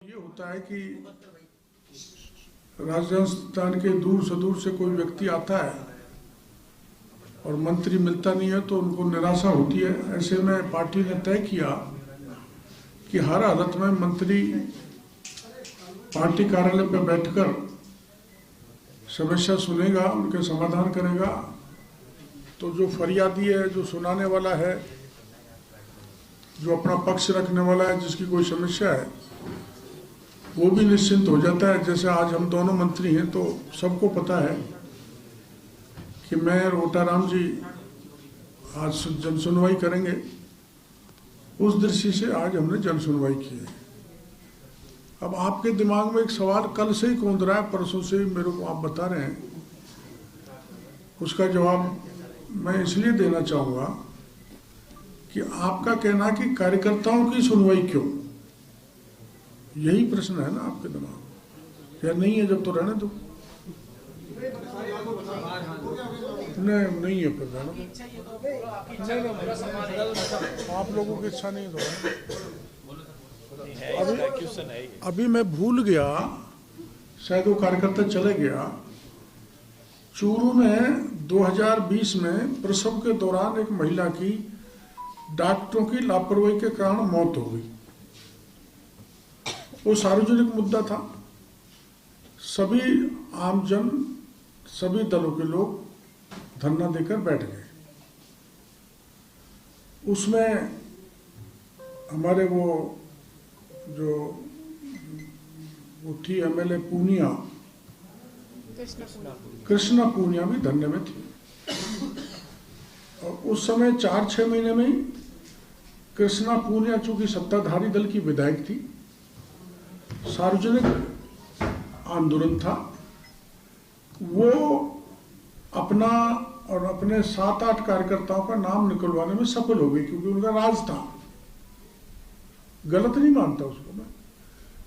ये होता है कि राजस्थान के दूर से कोई व्यक्ति आता है और मंत्री मिलता नहीं है तो उनको निराशा होती है। ऐसे में पार्टी ने तय किया कि हर हालत में मंत्री पार्टी कार्यालय पर बैठकर समस्या सुनेगा, उनके समाधान करेगा। तो जो फरियादी है, जो सुनाने वाला है, जो अपना पक्ष रखने वाला है, जिसकी कोई समस्या है, वो भी निश्चिंत हो जाता है। जैसे आज हम दोनों मंत्री हैं तो सबको पता है कि मैं और ओटाराम जी आज जन सुनवाई करेंगे। उस दृष्टि से आज हमने जन सुनवाई की है। अब आपके दिमाग में एक सवाल कल से ही कौंध रहा है, परसों से ही मेरे को आप बता रहे हैं, उसका जवाब मैं इसलिए देना चाहूँगा कि आपका कहना कि कार्यकर्ताओं की सुनवाई क्यों, यही प्रश्न है ना आपके दिमाग में। क्या नहीं है? जब तो रहने दो। नहीं है प्रधान, आप लोगों की इच्छा नहीं तो अभी मैं भूल गया, शायद वो कार्यकर्ता चले गया। चूरू में 2020 में प्रसव के दौरान एक महिला की डॉक्टरों की लापरवाही के कारण मौत हो गई। वो सार्वजनिक मुद्दा था। सभी आमजन, सभी दलों के लोग धरना देकर बैठ गए। उसमें हमारे वो थी एमएलए पूनिया, कृष्णा पूनिया भी धरने में थी। और उस समय 4-6 महीने में ही कृष्णा पूनिया चूंकि सत्ताधारी दल की विधायक थी, सार्वजनिक आंदोलन था, वो अपना और अपने 7-8 कार्यकर्ताओं का नाम निकलवाने में सफल हो गई, क्योंकि उनका राज था। गलत नहीं मानता उसको मैं,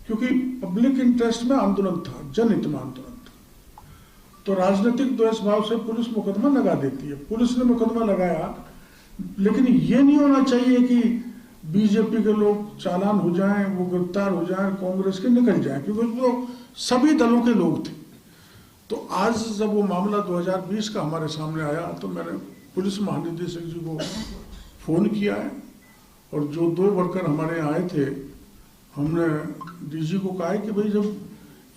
क्योंकि पब्लिक इंटरेस्ट में आंदोलन था, जनहित में आंदोलन था। तो राजनीतिक द्वेष भाव से पुलिस मुकदमा लगा देती है। पुलिस ने मुकदमा लगाया, लेकिन ये नहीं होना चाहिए कि बीजेपी के लोग चालान हो जाएं, वो गिरफ्तार हो जाएं, कांग्रेस के निकल जाएं, क्योंकि वो सभी दलों के लोग थे। तो आज जब वो मामला 2020 का हमारे सामने आया तो मैंने पुलिस महानिदेशक जी को फोन किया है, और जो 2 वर्कर हमारे यहाँ आए थे, हमने डीजी को कहा है कि भाई जब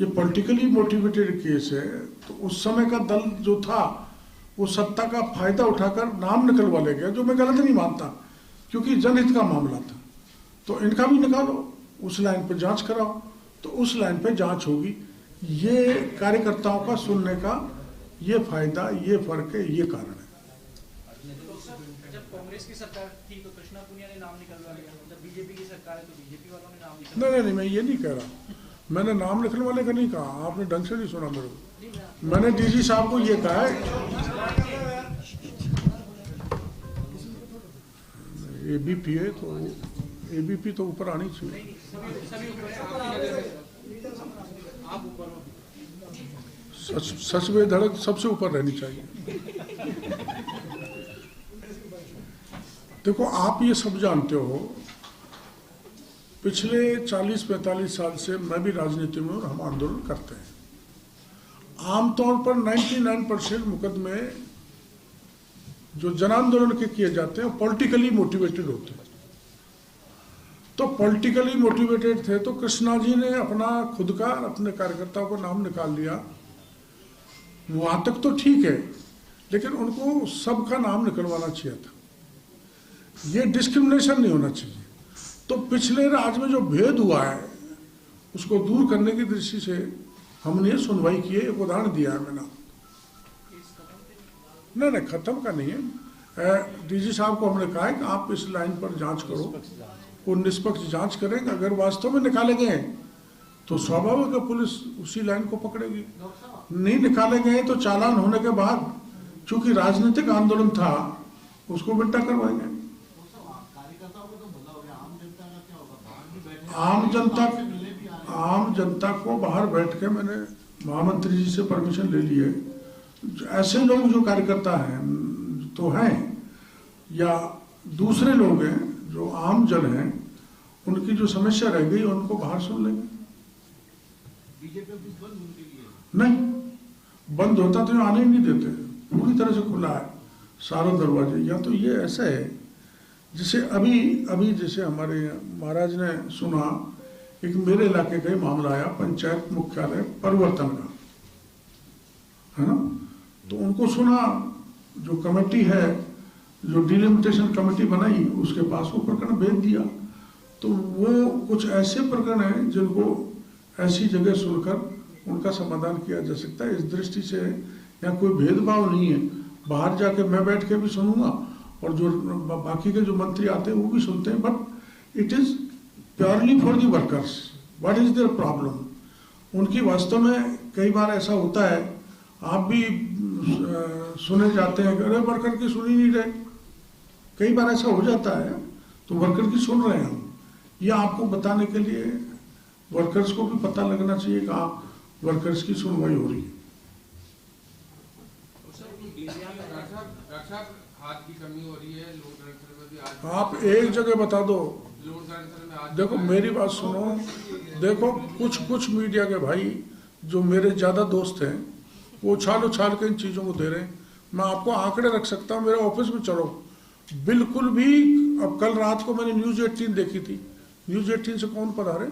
ये पॉलिटिकली मोटिवेटेड केस है तो उस समय का दल जो था वो सत्ता का फायदा उठाकर नाम निकलवा ले गया, जो मैं गलत नहीं मानता, क्योंकि जनहित का मामला था। तो इनका भी निकालो, उस लाइन पर जांच कराओ, तो उस लाइन पर जांच होगी। ये कार्यकर्ताओं का सुनने का ये फायदा, ये फर्क है, ये कारण है। जब कांग्रेस की सरकार थी तो कृष्णा पूनिया ने नाम निकलवा लिया, जब बीजेपी की सरकार है तो बीजेपी वालों ने नाम निकलवा। नहीं, मैं ये नहीं कह रहा, मैंने नाम लिखने वाले का नहीं कहा, आपने ढंग से नहीं सुना मेरे को। मैंने डीजी साहब को ये कहा है, एबीपी है तो एबीपी तो ऊपर आनी चाहिए। सच में धड़क सबसे ऊपर रहनी चाहिए। देखो, आप ये सब जानते हो, पिछले 40-45 साल से मैं भी राजनीति में और हम आंदोलन करते हैं। आमतौर पर 99% मुकदमे जो जन आंदोलन के किए जाते हैं पॉलिटिकली मोटिवेटेड होते हैं। तो पॉलिटिकली मोटिवेटेड थे तो कृष्णा जी ने अपना खुद का, अपने कार्यकर्ताओं का नाम निकाल लिया, वहां तक तो ठीक है, लेकिन उनको सबका नाम निकलवाना चाहिए था। ये डिस्क्रिमिनेशन नहीं होना चाहिए। तो पिछले राज्य में जो भेद हुआ है उसको दूर करने की दृष्टि से हमने सुनवाई की है। एक उदाहरण दिया है मैंने। नहीं, खत्म का नहीं है। डीजी साहब को हमने कहा है कि आप इस लाइन पर जांच करो, वो निष्पक्ष जांच करेंगे। अगर वास्तव में निकाले गए तो स्वाभाविक है पुलिस उसी लाइन को पकड़ेगी। नहीं निकाले गए तो चालान होने के बाद, चूंकि राजनीतिक आंदोलन था, उसको बेटा करवाएंगे। आम जनता को बाहर बैठ के मैंने महामंत्री जी से परमिशन ले ली है। ऐसे लोग जो कार्यकर्ता हैं तो हैं, या दूसरे लोग हैं जो आम जन हैं, उनकी जो समस्या रह गई उनको बाहर सुन लेंगे। बीजेपी ऑफिस बंद उनके लिए नहीं, बंद होता तो ये आने ही नहीं देते, पूरी तरह से खुला है सारा दरवाजे। या तो ये ऐसा है जैसे अभी जैसे हमारे महाराज ने सुना एक मेरे इलाके का ही मामला आया, पंचायत मुख्यालय परिवर्तन का, है ना, तो उनको सुना, जो कमेटी है, जो डिलिमिटेशन कमेटी बनाई, उसके पास वो प्रकरण भेज दिया। तो वो कुछ ऐसे प्रकरण हैं जिनको ऐसी जगह सुनकर उनका समाधान किया जा सकता है। इस दृष्टि से यहाँ कोई भेदभाव नहीं है, बाहर जाके मैं बैठ के भी सुनूंगा और जो बाकी के जो मंत्री आते हैं वो भी सुनते हैं, but it is purely for the workers. What is their problem? उनकी वास्तव में कई बार ऐसा होता है, आप भी सुने जाते हैं, अरे वर्कर की सुन ही नहीं रहे, कई बार ऐसा हो जाता है, तो वर्कर की सुन रहे हैं हम। यह आपको बताने के लिए वर्कर्स को भी पता लगना चाहिए कि आप वर्कर्स की सुनवाई हो रही है। खाद की कमी हो रही है, लोड ट्रांसफर में भी आज आप एक जगह बता दो, लोड ट्रांसफर में आज देखो मेरी बात सुनो, देखो कुछ मीडिया के भाई जो मेरे ज्यादा दोस्त हैं वो उछाल के इन चीजों को दे रहे हैं। मैं आपको आंकड़े रख सकता हूँ, मेरे ऑफिस में चलो, बिल्कुल भी। अब कल रात को मैंने न्यूज 18 देखी थी, न्यूज 18 से कौन पढ़ा रहे,